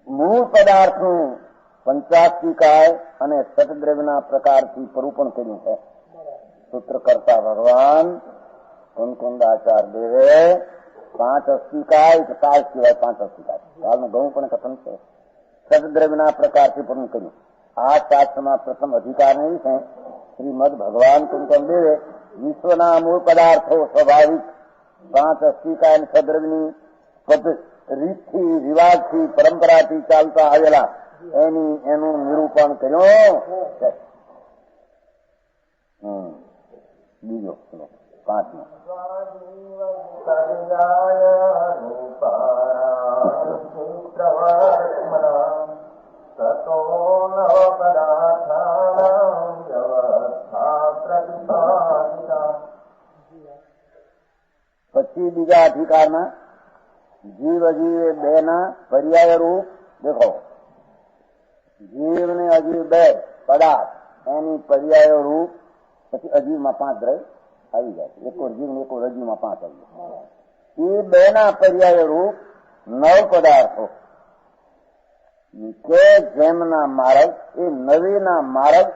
મૂળ પદાર્થનું પંચાસ્તિકાય અને સતદ્રવ્યના પ્રકારથી સ્વરૂપણ કર્યું છે. સૂત્રકર્તા ભગવાન કુંકુંદાચાર્ય દેવે 5 અસ્તિકાય કાળ સિવાય 5 અસ્તિકાય કાળનું ઘણું પણ કથન છે. સતદ્રવ્યના પ્રકારથી પૂર્ણ કર્યું. આ શાસ્ત્રમાં પ્રથમ અધિકારની છે શ્રીમદ ભગવાન કુંકુમ દેવે વિશ્વના મૂળ પદાર્થો સ્વાભાવિક 5 અસ્તિકાય અને સદ્રવ્યની રીતથી રિવાજથી પરંપરાથી ચાલતા આવેલા એનું નિરૂપણ કર્યું છે. બીજો 5મો પછી બીજા અધિકારમાં જીવ અજીવ બે ના પર્યાય રૂપ દેખો. જીવ ને અજીવ બે પદાર્થ એની પર્યાય રૂપ પછી અજીવમાં 5 દ્રવ્ય આવી જાય. એક જીવ ને એક અજીવમાં 5 આવી જાય. એ બે ના પર્યાય રૂપ 9 પદાર્થો કે જેમના માર્ગ એ નવેના માર્ગ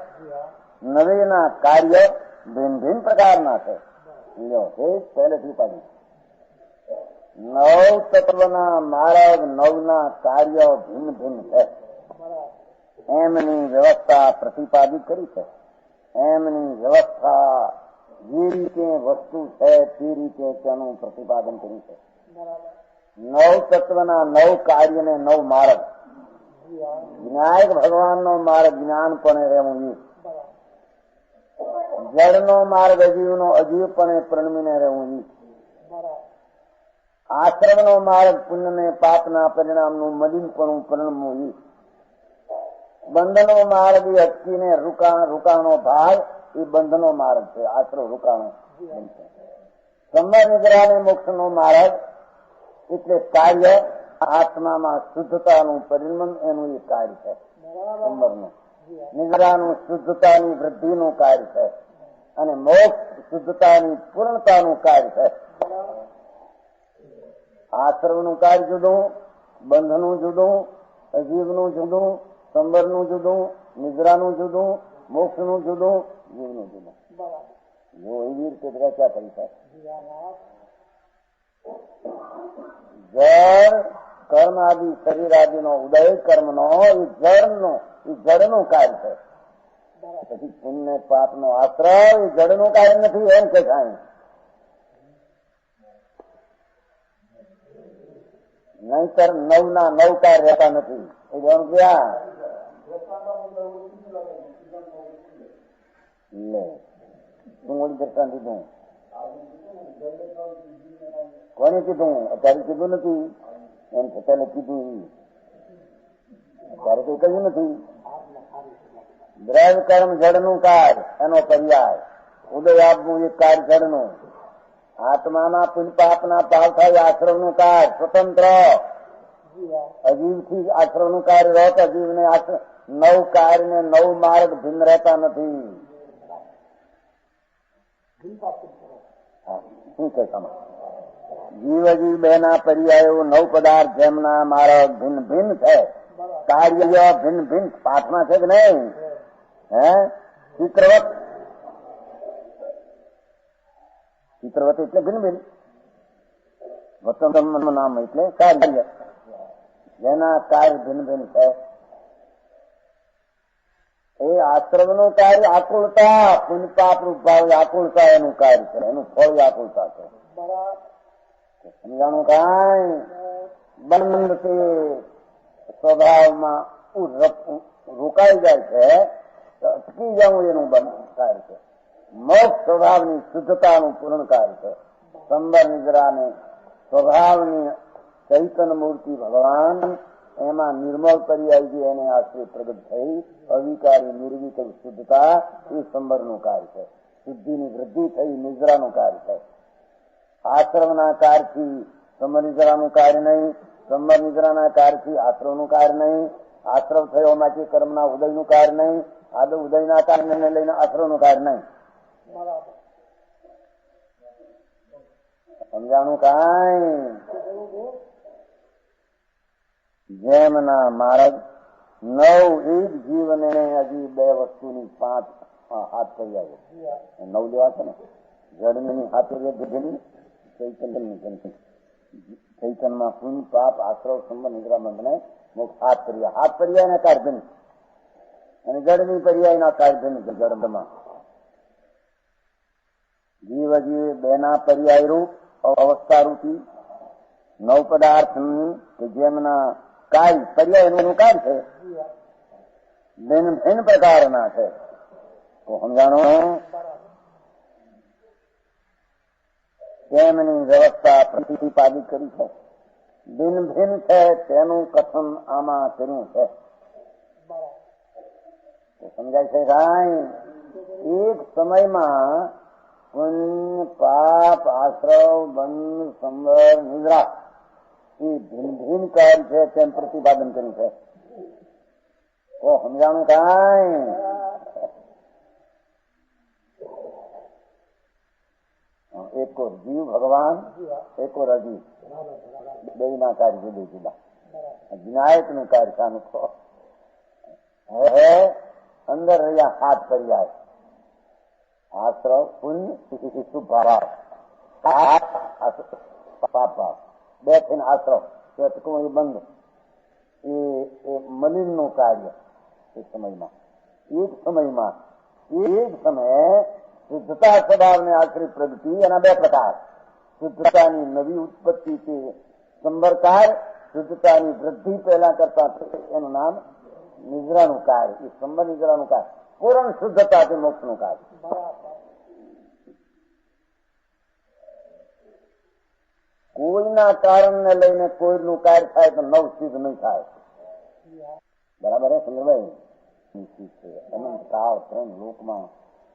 નવેના કાર્ય ભિન્ન ભિન્ન પ્રકારના છે. પહેલેથી ઉપાડી 9 તત્વના માર્ગ 9ના કાર્ય ભિન્ન ભિન્ન છે. એમની વ્યવસ્થા પ્રતિપાદિત કરી છે. એમની વ્યવસ્થા જે રીતે વસ્તુ છે તે રીતે તેનું પ્રતિપાદન કર્યું છે. 9 તત્વના 9 કાર્ય ને 9 માર્ગ. વિનાયક ભગવાનનો માર્ગ જ્ઞાનપણે રહેવું એ, જળનો માર્ગ અજીવનો અજીવપણે પ્રણમીને રહેવું એ, આશ્રમનો માર્ગ પુણ્ય ને પાપના પરિણામનું મલિનપણું પરિણમવું એ, બંધનો માર્ગ એ અટકીને રૂકાણો ભાગ એ બંધનો માર્ગ છે. આશ્રમ રૂકાણો. સંબર નિદ્રા મોક્ષનો માર્ગ એટલે કાર્ય આત્મામાં શુદ્ધતાનું પરિણમન એનું એ કાર્ય છે. સંબરનું નિદ્રાનું શુદ્ધતાની વૃદ્ધિનું કાર્ય છે અને મોક્ષ શુદ્ધતાની પૂર્ણતાનું કાર્ય છે. આશ્રમનું કાર્ય જુદું, બંધનું જુદું, અજીવનું જુદું, સંબરનું જુદું, નિદ્રાનું જુદું, મોક્ષનું જુદું, જીવનું જુદું. જો એવી રીતે રચા કરી છે. જળ કર્મ આદિ શરીર આદિનો ઉદય કર્મનો એ જળનું કાર્ય છે. પછી પુણ્ય પાપનો આશ્રય એ જળનું કાર્ય નથી એમ કે થાય. નહીતર 9ના 9 કાર્ય રહેતા નથી. એ જણ ક્યાં લે તું દર્શન દીધું કોને કીધું? અત્યારે કીધું નથી. એમ છતાં કીધું અત્યારે કઈ કહ્યું નથી. દ્રવ્ય કર્મ જળનું કાર્ય એનો પર્યાય. ઉદય આપવું એક કાર્ય જળનું. આત્મામાં પુણ્ય પાપના ભાવ થાય આશ્રમનું કાર્ય સ્વતંત્ર. અજીવથી આશ્રમનું કાર્ય રહેત. અજીવને 9 કાર્ય ને 9 માર્ગ ભિન્ન રહેતા નથી. શું છે સમજ? જીવ અજીવ બે ના પર્યાયો 9 પદાર્થ જેમના માર્ગ ભિન્ન ભિન્ન છે. કાર્ય ભિન્ન ભિન્ન. પાઠમાં છે કે નહીં? ચિત્રવત એટલે ભિન્ન ભિન્ન. વતન નામ એટલે કાર્ય જેના કાર્ય ભિન્ન ભિન્ન છે. એ આશ્રમનું કાર્ય આકુળતા. પુણ્ય પાપ રૂપ ભાવ આકુળતા એનું કાર્ય છે. એનું ફળ આકુળતા છે. સમજાણું? કાંઈ બંધ તે સ્વભાવમાં રોકાઈ જાય છે તો અટકી જવું એનું બંધ કાર્ય છે. મોક્ષ સ્વભાવની શુદ્ધતાનું પૂર્ણ કાર્ય છે. સંબર નિદ્રાને સ્વભાવની ચૈતન્ય મૂર્તિ ભગવાન એમાં નિર્મળ પર્યાય એને આશ્રય પ્રગટ થઈ અવિકારી નિર્વિકલ્પ શુદ્ધતા એ સંબરનું કાર્ય છે. શુદ્ધિની વૃદ્ધિ થઈ નિદ્રાનું કાર્ય છે. આશ્રમના કાર્યથી સંબર નિદ્રાનું કાર્ય નહીં. સંબર નિદ્રાના કાર્યથી આશ્રમનું કાર્ય નહીં. આશ્રમ થયો માટે કર્મના ઉદયનું કાર્ય નહીં. આદો ઉદયના કાર્યને લઈને આશ્રમનું કાર્ય નહીં. સમજાણું? કાંઈ જેમના માર્ગ નવ એક જીવને હજી બે વસ્તુની 5 હાથ કર્યા છે. 9 લેવા છે ને, જડની હાથ કરીએ, ચૈતનમાં પુણ્ય પાપ આશ્રવ સંબંધ નિદ્રા બંધને મોક્ષ હાથ કર્યા. હાથ પર્યાય ના કારધની અને જડની પર્યાય ના કારધની જડમાં જીવ હજી બેના પર્યાય રૂપ અવસ્થા રૂપી 9 પદાર્થની કે જેમના કાર્ય પર્યાય એનું કાર્ય છે ભિન્ન ભિન્ન પ્રકારના છે. તો સમજાણો તેમની વ્યવસ્થા પ્રતિપાદિત કરી છે. ભિન્ન ભિન્ન છે તેનું કથન આમાં કર્યું છે. તો સમજાય છે કાંઈ? એક સમયમાં પુણ્ય પાપ આશ્રવ બંધ સંબર નિદ્રા એ ભિન્ન ભિન્ન કાર્ય છે તેમ પ્રતિપાદન કર્યું છે. તો સમજાણું કાંઈ? એક ઓર જીવ ભગવાન, એક ઓર અજીવ, બે ના કાર્ય જુદા જુદા. વિનાયક નું કાર્ય શાનું હવે અંદર રહ્યા હાથ પર્યાય આશ્રવ પુણ્ય શુભાભાવ પાપ બે થઈને આશ્રવ બંધ એ મલિન નું કાર્ય. એક સમયમાં શુદ્ધતા સ્વભાવને આશ્રિત પ્રગતિ એના 2 પ્રકાર. શુદ્ધતાની નવી ઉત્પત્તિ છે સંબરકાર, શુદ્ધતાની વૃદ્ધિ પહેલા કરતા એનું નામ નિદ્રાનું કાર્ય. એ સંબર નિદ્રાનું કાર્ય પૂર્ણ શુદ્ધતાથી મોક્ષનું કાર્ય. કોઈના કારણને લઈને કોઈનું કાર્ય થાય તો નવ સિદ્ધ નહીં થાય. બરાબર હે સંજયભાઈ? અનંત કાળ પ્રેમ લોકમાં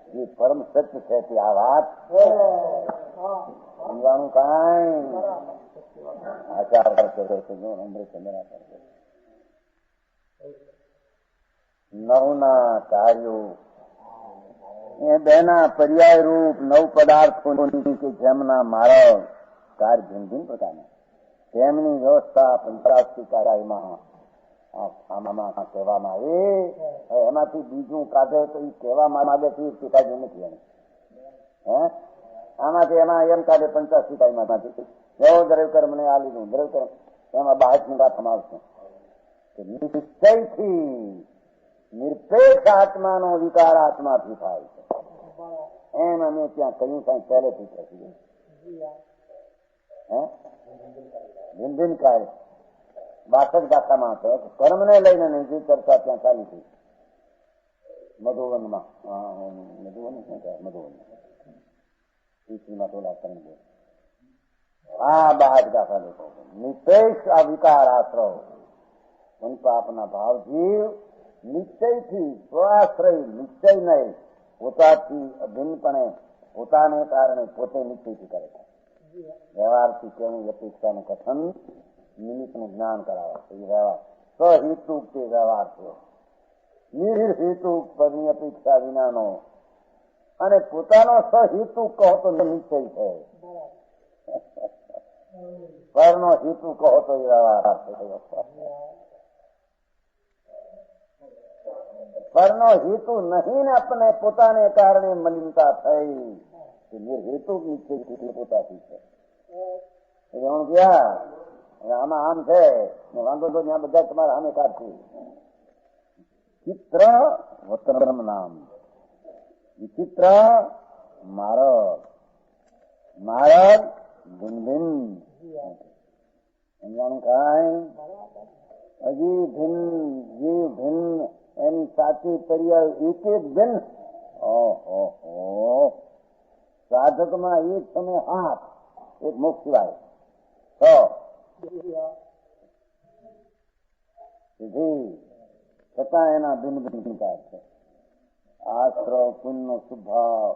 જે પરમ સત્ય છે તે આ વાત સમજાણું કાંઈ? આચાર નવના કાર્યો એ બેના પર્યાય રૂપ 9 પદાર્થોની કે જેમના માર્ગ કાર્ય ભિન્ન ભિન્ન પ્રકારના તેમની વ્યવસ્થા પંચરાષ્ટ્રીય કાર્યમાં આમાં કહેવામાં આવે. એમાંથી બીજું કાઢે તો એ કહેવામાં માંગે છે એ કાઢ્યું નથી એને. આમાંથી એમાં એમ કાઢે પંચાશી કાયમાંથી એવો દ્રવ્ય કર્મ મને આ લીધું દ્રવ્ય કર્મ એમાં બાહ્યની વાત સમાવશે. નિશ્ચયથી નિરપેક્ષ આત્માનો વિકાર આત્માથી થાય છે. એમ અમે ત્યાં કહ્યું કઈ પહેલેથી કહ્યું. ભિન્ન ભિન્ન કાર્ય 62 દાખામાં છે. કર્મને લઈને નહીં જે ચર્ચા ત્યાં ચાલી હતી મધુવનમાં. આ 62 દાખલા લોકો નિષેધ આ વિકાર આશ્રવ સંપાપના ભાવ જીવ નિશ્ચયથી સ્વાશ્રય નિશ્ચય નહીં પોતાથી અભિન્નપણે પોતાને કારણે પોતે નિશ્ચયથી કરે છે. વ્યવહારથી કેવું અપેક્ષાનું કથન નિમિત્તનું જ્ઞાન કરાવે છે. એ વ્યવહાર સહેતુક તે વ્યવહાર છે. નિર્હેતુક પદની અપેક્ષા વિનાનો અને પોતાનો સહેતુક કહો તો નિશ્ચય છે. પરનો હેતુ કહો તો એ વ્યવહાર છે. પરનો હેતુ નહીં ને આપણે પોતાને કારણે મલિનતા થઈ નિર્હેતુ નિશ્ચય પોતાથી છે. આમાં આમ છે વાંધો તો ત્યાં બધા તમારા સામે કાઢશું. ચિત્ર વતન નામ વિચિત્ર મારગ મારગ ભિન્ન ભિન્ન સમજાણું કાંઈ? હજી ભિન્ન જીવ ભિન્ન એની સાચી પર્યાય એક એક ભિન્ન. ઓહો સાધકમાં એક સમય હાથ એક મુખ સિવાય છતાં એના ભિન્ન ભિન્ન કાર્ય છે. આશ્રવ પુણ્ય શુભાવ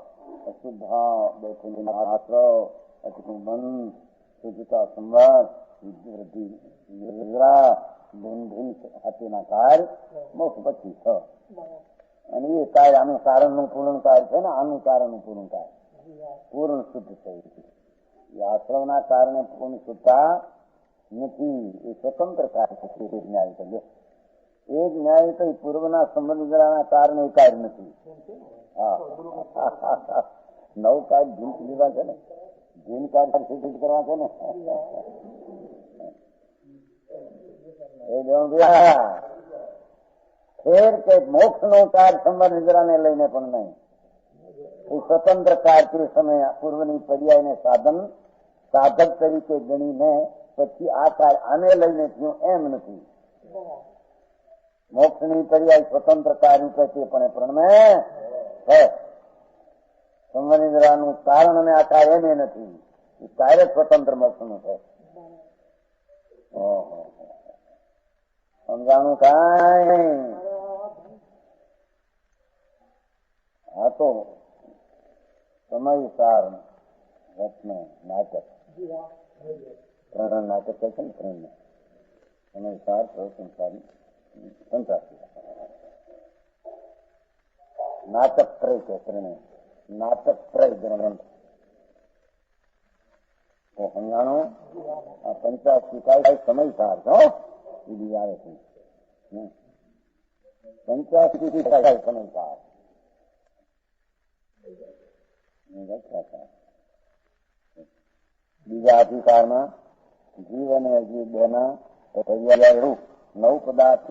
અશુભાવ બે આશ્રવ અટકું બંધ શુદ્ધતા સંવાદ વૃદ્ધિ ભિન્ન ભિન્ન હાથીના કાર્ય મોક્ષ પછી છ. અને એ કાર્ય આનું કારણનું પૂર્ણ કાર્ય છે ને આનું કારણનું પૂર્ણ કાર્ય પૂર્ણ શુદ્ધ થયું છે. એ આશ્રવના કારણે પૂર્ણ શુદ્ધતા નથી, એ સ્વતંત્ર કાર્ય છે. એક ન્યાય કર્યો, એક ન્યાય તો પૂર્વના સંબંધના કારણે કાર્ય નથી. હા, 9 કાર્ય જીન લીધા છે ને, જીન કાર્ય સિદ્ધ કરવા છે ને. ફેર કે મોક્ષ નો કાર્ય સંબંધ નિદ્રાને લઈને પણ નહીં. એ સ્વતંત્ર કાર્ય તે સમય પૂર્વની પર્યાયને સાધક તરીકે ગણીને પછી આ કાર્ય આને લઈને થયું એમ નથી. મોક્ષની પર્યાય સ્વતંત્ર કાર્ય રૂપે તે પણ પ્રણમે છે. સંબંધ નિદ્રાનું કારણ અને આ કાર્ય એને નથી. એ કાર્ય સ્વતંત્ર મોક્ષનું છે. સમજાણું કાંઈ? હા, તો સમયસાર રત્ન નાટક 3 નાટક છે ને, 3 સમયસાર સંસારી 85 નાટક ત્રય છે. 3 નાટક ત્રય ગ્રંથ તો સમજાણું. આ 85 કાય સમયસાર છો એ બી આવે છે. 85 કાય સમયસાર બીજા અધિકારમાં જીવ અને અજીવ બેના 9 પદાર્થ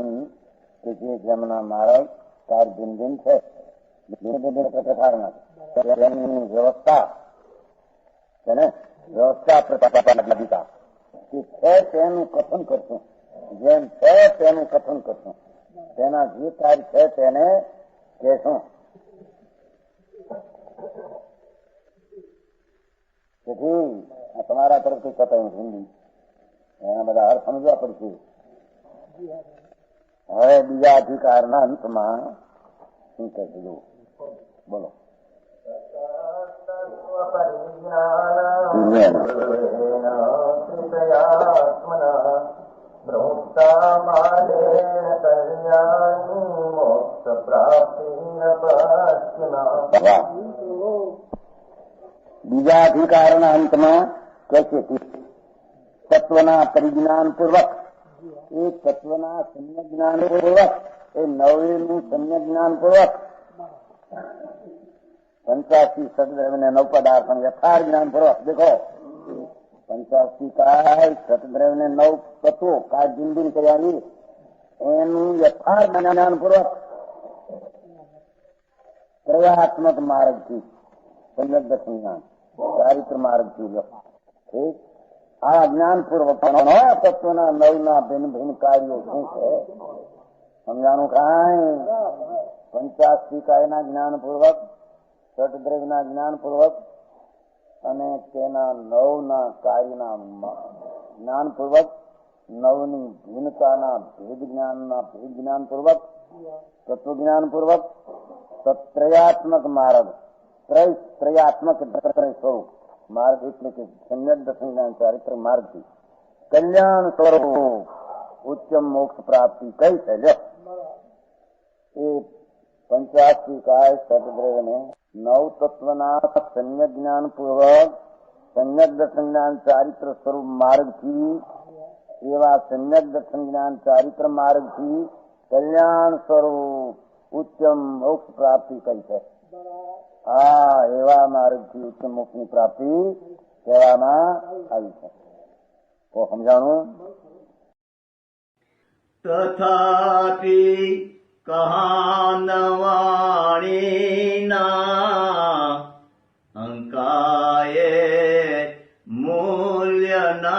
કે જે જેમના માર્ગ કાર ભિન્ન છે વ્યવસ્થા છે ને, વ્યવસ્થા પ્રતિપાદિકા કે છે તેનું કથન કરશું. જેમ છે તેનું કથન કરશું. તેના જે કાર્ય છે તેને કહેશું. તેથી તમારા તરફથી કથન હિન્દી એના બધા અર્થ સમજવા પડશે. હવે બીજા અધિકારના અંતમાં શું કહે છે? બોલો. બીજા અધિકારના અંતમાં કહે છે તત્વના પરિજ્ઞાન પૂર્વક, એ તત્વના સમ્યક જ્ઞાન પૂર્વક, એ નવેનું સમ્યક જ્ઞાન પૂર્વક 85 સતદ્રવ્ય 9 પદાર્થ યથાર્થ જ્ઞાન પૂર્વક. દેખો 85 કાય સતદ્રવ્ય 9 તત્વો કાય બિંદુ કર્યાની એનું યથાર્થ જ્ઞાન પૂર્વક પ્રયાત્મક માર્ગથી સમ્યક દર્શન જ્ઞાન ચારિત્ર માર્ગથી આ જ્ઞાન પૂર્વક તત્વના 9ના ભિન્ન ભિન્ન કાર્યો શું છે સમજાણું કાંઈ? 85 કાયના જ્ઞાન પૂર્વક, ષટદ્રવ્યના જ્ઞાન પૂર્વક અને તેના 9ના કાર્યના જ્ઞાન પૂર્વક, 9ની ભિન્નતાના ભેદ જ્ઞાન પૂર્વક, તત્વ જ્ઞાન પૂર્વક, ત્રયાત્મક માર્ગ, ત્રયાત્મક સ્વરૂપ માર્ગ એટલે કે સમ્યક દર્શન જ્ઞાન ચારિત્ર માર્ગથી કલ્યાણ સ્વરૂપ ઉચ્ચમ મોક્ષ પ્રાપ્તિ કઈ છે? એ 85 કાય સતદ્રવ્યને 9 તત્વના સમ્યક જ્ઞાન પૂર્વક સમ્યક દર્શન જ્ઞાન ચારિત્ર સ્વરૂપ માર્ગથી, એવા સમ્યક દર્શન જ્ઞાન ચારિત્ર માર્ગથી કલ્યાણ સ્વરૂપ ઉચ્ચમ મોક્ષ પ્રાપ્તિ કઈ છે? હા, એવા માર્ગથી ઉચ્ચમ મોક્ષની પ્રાપ્તિ કહેવામાં આવી છે. તો સમજાણું? તથાપિ કહાનવાણીના અંકાયે મૂલ્યના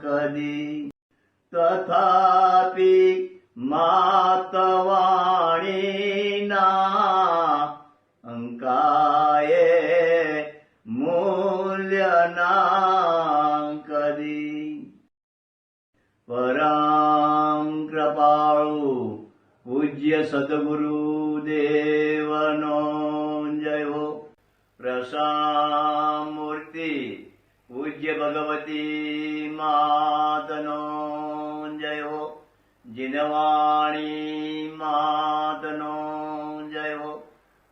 કદી, તથાપિ માતવાણીના અંકાયે મૂલ્યના કદી. પરમ કૃપાળુ પૂજ્ય સદગુરુ દેવનો જય હો. પ્રસામૂર્તિ પૂજ્ય ભગવતી માતનો જય હો. જીનવાણી માતનો જય હો.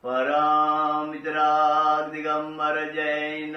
પરમ મિત્રા દિગંબર જૈન